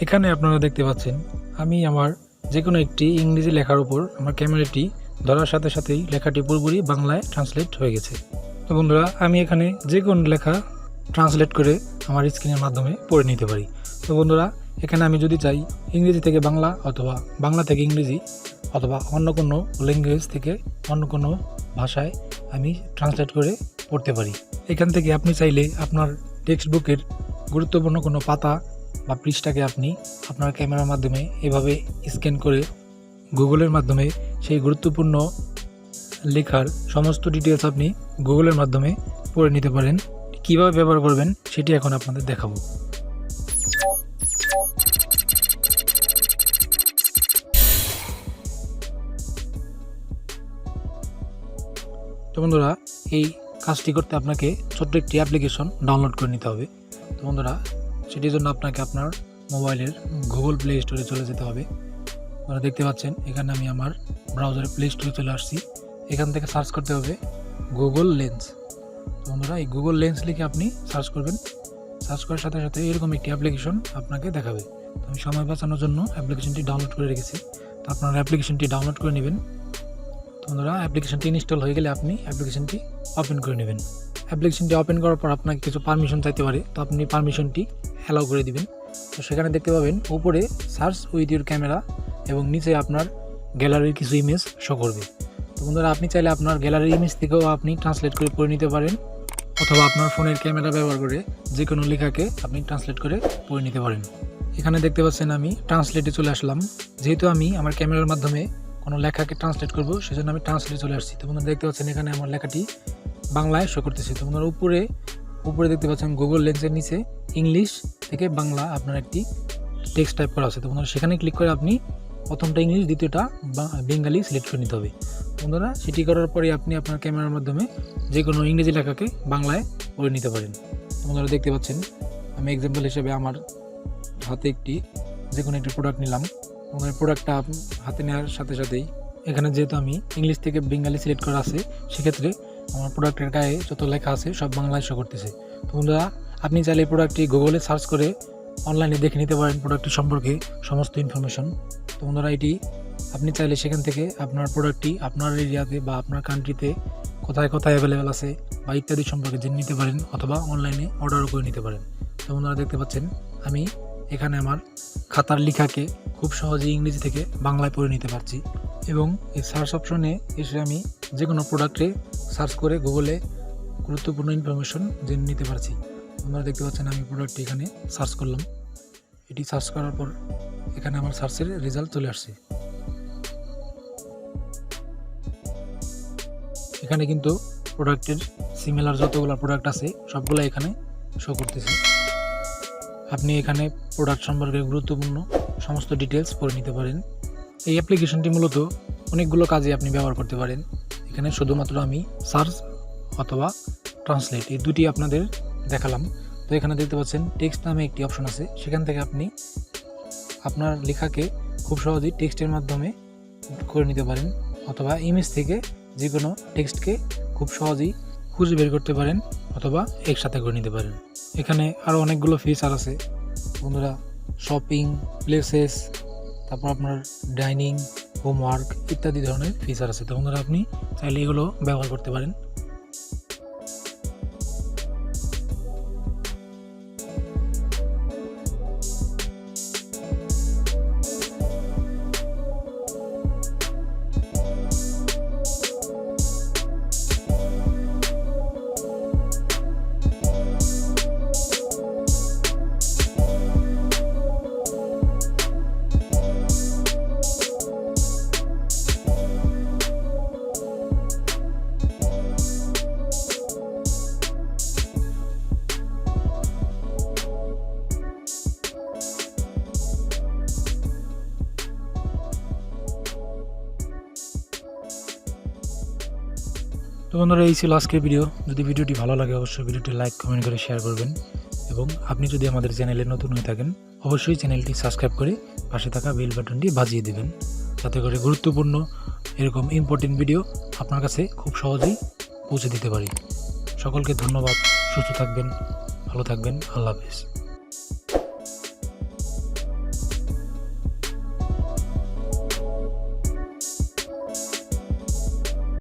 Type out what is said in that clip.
এখানে আপনারা দেখতে পাচ্ছেন আমি আমার যে কোনো একটি ইংরেজি লেখার উপর আমার ক্যামেরাটি ধরার সাথে সাথেই লেখাটি পুরোপুরি বাংলায় ট্রান্সলেট হয়ে গেছে। তো বন্ধুরা, আমি এখানে যে কোনো লেখা ট্রান্সলেট করে আমার স্ক্রিনের মাধ্যমে পড়ে নিতে পারি। তো বন্ধুরা, এখানে আমি যদি চাই ইংরেজি থেকে বাংলা অথবা বাংলা থেকে ইংরেজি অথবা অন্য কোনো ল্যাঙ্গুয়েজ থেকে অন্য কোনো ভাষায় আমি ট্রান্সলেট করে পড়তে পারি। এখান থেকে আপনি চাইলে আপনার টেক্সট বুকের গুরুত্বপূর্ণ কোনো পাতা বা পৃষ্ঠাকে আপনি আপনার ক্যামেরার মাধ্যমে এভাবে স্ক্যান করে গুগলের মাধ্যমে সেই গুরুত্বপূর্ণ লেখার সমস্ত ডিটেলস আপনি গুগলের মাধ্যমে পড়ে নিতে পারেন। কীভাবে ব্যবহার করবেন সেটি এখন আপনাদের দেখাবো। তো বন্ধুরা, এই কাজটি করতে আপনাকে ছোট্ট একটি অ্যাপ্লিকেশন ডাউনলোড করে নিতে হবে। তো বন্ধুরা, সেটির জন্য আপনাকে আপনার মোবাইলের গুগল প্লে স্টোরে চলে যেতে হবে। আপনারা দেখতে পাচ্ছেন এখানে আমি আমার ব্রাউজারে প্লে স্টোরে চলে আসছি। এখান থেকে সার্চ করতে হবে গুগল লেন্স। তো বন্ধুরা, এই গুগল লেন্স লিখে আপনি সার্চ করবেন। সার্চ করার সাথে সাথে এরকম একটি অ্যাপ্লিকেশন আপনাকে দেখাবে। তো আমি সময় বাঁচানোর জন্য অ্যাপ্লিকেশনটি ডাউনলোড করে রেখেছি। তো আপনারা অ্যাপ্লিকেশনটি ডাউনলোড করে নেবেন। তো বন্ধুরা, অ্যাপ্লিকেশনটি ইনস্টল হয়ে গেলে আপনি অ্যাপ্লিকেশনটি ওপেন করে নেবেন। অ্যাপ্লিকেশনটি ওপেন করার পর আপনাকে কিছু পারমিশন চাইতে পারে, তো আপনি পারমিশনটি অ্যালাউ করে দিবেন। তো সেখানে দেখতে পাবেন উপরে সার্চ উইথ ইউর ক্যামেরা এবং নিচে আপনার গ্যালারির কিছু ইমেজ শো করবে। তো বন্ধুরা, আপনি চাইলে আপনার গ্যালারির ইমেজ থেকেও আপনি ট্রান্সলেট করে পড়ে নিতে পারেন, অথবা আপনার ফোনের ক্যামেরা ব্যবহার করে যে কোনো লেখাকে আপনি ট্রান্সলেট করে পড়ে নিতে পারেন। এখানে দেখতে পাচ্ছেন আমি ট্রান্সলেটে চলে আসলাম। যেহেতু আমি আমার ক্যামেরার মাধ্যমে কোনো লেখাকে ট্রান্সলেট করব, সেজন্য আমি ট্রান্সলেটে চলে আসছি। তো বন্ধুরা, দেখতে পাচ্ছেন এখানে আমার লেখাটি বাংলায় শো করতেছে। তো বন্ধুরা, উপরে দেখতে পাচ্ছেন গুগল লেন্সের নিচে ইংলিশ থেকে বাংলা আপনার একটি টেক্সট টাইপ করা আছে। তো বন্ধুরা, সেখানে ক্লিক করে আপনি প্রথমটা ইংলিশ, দ্বিতীয়টা বেঙ্গালি সিলেক্ট করে নিতে হবে। বন্ধুরা, সেটি করার পরে আপনি আপনার ক্যামেরার মাধ্যমে যে কোনো ইংরেজি লেখাকে বাংলায় পড়ে নিতে পারেন। বন্ধুরা, দেখতে পাচ্ছেন আমি এক্সাম্পল হিসেবে আমার হাতে যে কোনো একটি প্রোডাক্ট নিলাম। প্রোডাক্টটা হাতে নেওয়ার সাথে সাথেই এখানে যেহেতু আমি ইংলিশ থেকে বেঙ্গালি সিলেক্ট করা আছে, সেক্ষেত্রে আমার প্রোডাক্টের গায়ে যত লেখা আছে সব বাংলায় শো করতেছে। তো বন্ধুরা, আপনি চাইলে এই প্রোডাক্টটি গুগলে সার্চ করে অনলাইনে দেখে নিতে পারেন প্রোডাক্টটি সম্পর্কে সমস্ত ইনফরমেশন। তো বন্ধুরা, এটি আপনি চাইলে সেখান থেকে আপনার প্রোডাক্টটি আপনার এরিয়াতে বা আপনার কান্ট্রিতে কোথায় কোথায় অ্যাভেলেবেল আছে বা ইত্যাদি সম্পর্কে জেনে নিতে পারেন, অথবা অনলাইনে অর্ডারও করে নিতে পারেন। তো বন্ধুরা, দেখতে পাচ্ছেন আমি এখানে আমার খাতার লেখাকে খুব সহজেই ইংরেজি থেকে বাংলায় পড়ে নিতে পারছি, এবং এই সার্চ অপশনে এসে আমি যে কোনো প্রোডাক্টে সার্চ করে গুগলে গুরুত্বপূর্ণ ইনফরমেশন জেনে নিতে পারছি। আপনারা দেখতে পাচ্ছেন আমি প্রোডাক্টটি এখানে সার্চ করলাম। এটি সার্চ করার পর এখানে আমার সার্চের রেজাল্ট চলে আসছে। এখানে কিন্তু প্রোডাক্টের সিমিলার যতগুলো প্রোডাক্ট আছে সবগুলো এখানে শো করতেছে। আপনি এখানে প্রোডাক্ট সম্পর্কে গুরুত্বপূর্ণ সমস্ত ডিটেলস পড়ে নিতে পারেন। এই অ্যাপ্লিকেশনটি মূলত অনেকগুলো কাজে আপনি ব্যবহার করতে পারেন। এখানে শুধুমাত্র আমি সার্চ অথবা ট্রান্সলেট এই দুটি আপনাদের দেখালাম। তো এখানে দেখতে পাচ্ছেন টেক্সট নামে একটি অপশন আছে, সেখান থেকে আপনি আপনার লেখাকে খুব সহজেই টেক্সটের মাধ্যমে করে নিতে পারেন, অথবা ইমেজ থেকে যে কোনো টেক্সটকে খুব সহজেই খুঁজে বের করতে পারেন, অথবা একসাথে করে নিতে পারেন। এখানে আরও অনেকগুলো ফিচার আছে বন্ধুরা, শপিং, প্লেসেস, তারপর আপনার ডাইনিং, হোমওয়ার্ক ইত্যাদি ধরনের ফিচার আছে। তো বন্ধুরা, আপনি চাইলে এগুলো ব্যবহার করতে পারেন। তো বন্ধুরা, এই ছিল আজকের ভিডিও। যদি ভিডিওটি ভালো লাগে অবশ্যই ভিডিওটি লাইক, কমেন্ট করে শেয়ার করবেন, এবং আপনি যদি আমাদের চ্যানেলে নতুন হয়ে থাকেন অবশ্যই চ্যানেলটি সাবস্ক্রাইব করে পাশে থাকা বেল বাটনটি বাজিয়ে দেবেন, যাতে করে গুরুত্বপূর্ণ এরকম ইম্পর্টেন্ট ভিডিও আপনার কাছে খুব সহজেই পৌঁছে দিতে পারি। সকলকে ধন্যবাদ। সুস্থ থাকবেন, ভালো থাকবেন। আল্লাহ হাফেজ।